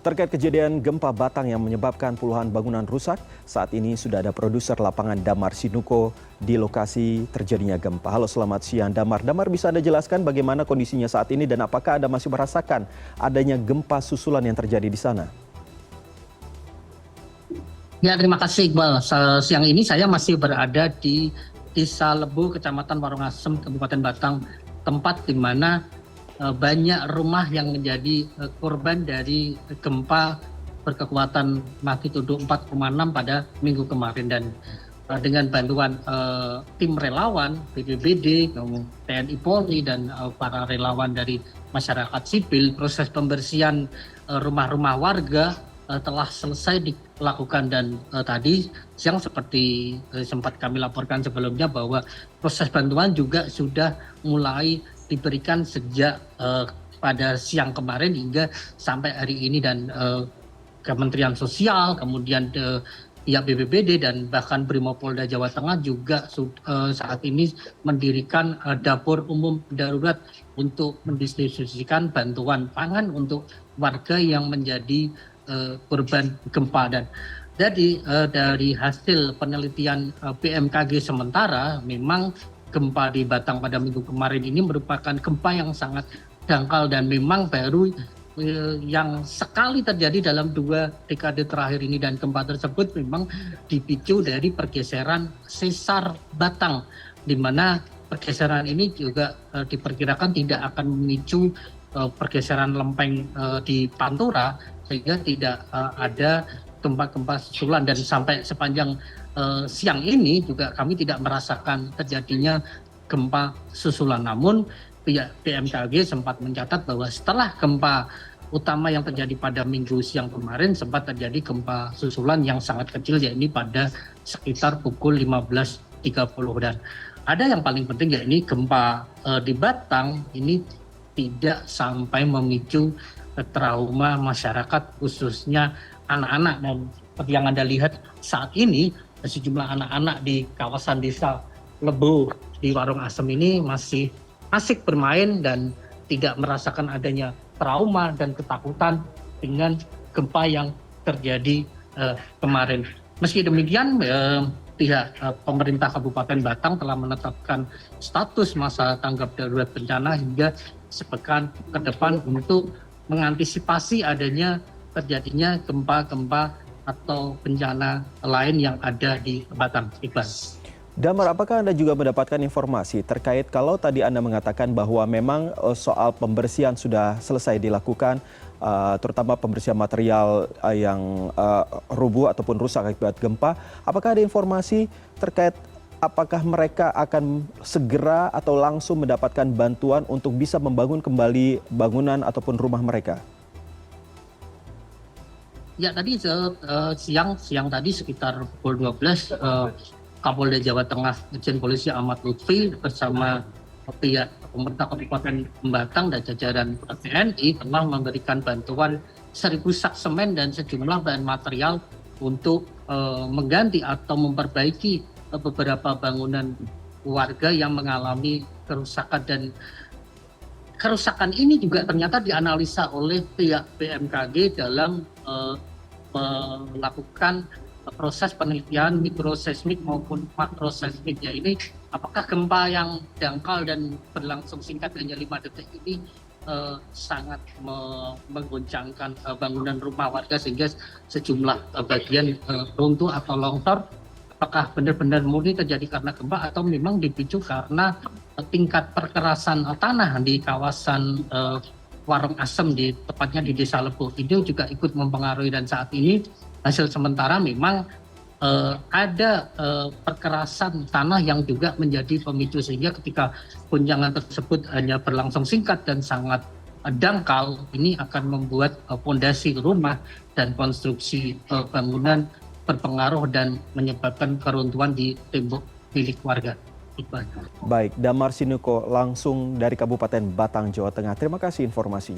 Terkait kejadian gempa Batang yang menyebabkan puluhan bangunan rusak, saat ini sudah ada produser lapangan Damar Sinuko di lokasi terjadinya gempa. Halo, selamat siang Damar. Damar, bisa Anda jelaskan bagaimana kondisinya saat ini dan apakah Anda masih merasakan adanya gempa susulan yang terjadi di sana? Ya, terima kasih Iqbal. Siang ini saya masih berada di Desa Lebu, Kecamatan Warongasem, Kabupaten Batang, tempat di mana banyak rumah yang menjadi korban dari gempa berkekuatan magnitudo 4,6 pada minggu kemarin. Dan dengan bantuan tim relawan, BPBD, TNI Polri, dan para relawan dari masyarakat sipil, proses pembersihan rumah-rumah warga telah selesai dilakukan. Dan tadi siang seperti sempat kami laporkan sebelumnya bahwa proses bantuan juga sudah mulai diberikan sejak pada siang kemarin hingga sampai hari ini. Dan Kementerian Sosial, kemudian pihak BPBD dan bahkan Brimopolda Jawa Tengah juga saat ini mendirikan dapur umum darurat untuk mendistribusikan bantuan pangan untuk warga yang menjadi korban gempa. Dan jadi dari hasil penelitian BMKG sementara, memang gempa di Batang pada minggu kemarin ini merupakan gempa yang sangat dangkal dan memang baru yang sekali terjadi dalam 2 dekade terakhir ini. Dan gempa tersebut memang dipicu dari pergeseran sesar Batang, di mana pergeseran ini juga diperkirakan tidak akan memicu pergeseran lempeng di Pantura, sehingga tidak ada gempa-gempa susulan. Dan sampai sepanjang siang ini juga kami tidak merasakan terjadinya gempa susulan. Namun pihak BMKG sempat mencatat bahwa setelah gempa utama yang terjadi pada minggu siang kemarin, sempat terjadi gempa susulan yang sangat kecil, yakni pada sekitar pukul 15.30. Dan ada yang paling penting, yakni gempa di Batang ini tidak sampai memicu trauma masyarakat, khususnya anak-anak. Dan seperti yang Anda lihat saat ini, sejumlah anak-anak di kawasan Desa Lebu di Warongasem ini masih asik bermain dan tidak merasakan adanya trauma dan ketakutan dengan gempa yang terjadi kemarin. Meski demikian, pihak pemerintah Kabupaten Batang telah menetapkan status masa tanggap darurat bencana hingga sepekan ke depan untuk mengantisipasi adanya terjadinya gempa-gempa atau bencana lain yang ada di Batang. Iqbal. Damar, apakah Anda juga mendapatkan informasi terkait kalau tadi Anda mengatakan bahwa memang soal pembersihan sudah selesai dilakukan, terutama pembersihan material yang rubuh ataupun rusak akibat gempa. Apakah ada informasi terkait apakah mereka akan segera atau langsung mendapatkan bantuan untuk bisa membangun kembali bangunan ataupun rumah mereka? Ya, tadi siang tadi sekitar pukul 12, Kapolda Jawa Tengah Irjen Polisi Ahmad Lutfi bersama pihak pemerintah Kabupaten Batang dan jajaran TNI telah memberikan bantuan 1.000 sak semen dan sejumlah bahan material untuk mengganti atau memperbaiki beberapa bangunan warga yang mengalami kerusakan. Dan kerusakan ini juga ternyata dianalisa oleh pihak BMKG dalam melakukan proses penelitian mikroseismik maupun makroseismik. Ya, ini apakah gempa yang dangkal dan berlangsung singkat hanya 5 detik ini sangat mengguncangkan bangunan rumah warga sehingga sejumlah bagian runtuh atau longsor. Apakah benar-benar murni terjadi karena gempa atau memang dipicu karena tingkat perkerasan tanah di kawasan Warongasem, tepatnya di Desa Lebu, ini juga ikut mempengaruhi. Dan saat ini hasil sementara memang ada perkerasan tanah yang juga menjadi pemicu, sehingga ketika guncangan tersebut hanya berlangsung singkat dan sangat dangkal, ini akan membuat fondasi rumah dan konstruksi bangunan berpengaruh dan menyebabkan keruntuhan di tembok milik warga. Baik, Damar Sinuko langsung dari Kabupaten Batang, Jawa Tengah. Terima kasih informasinya.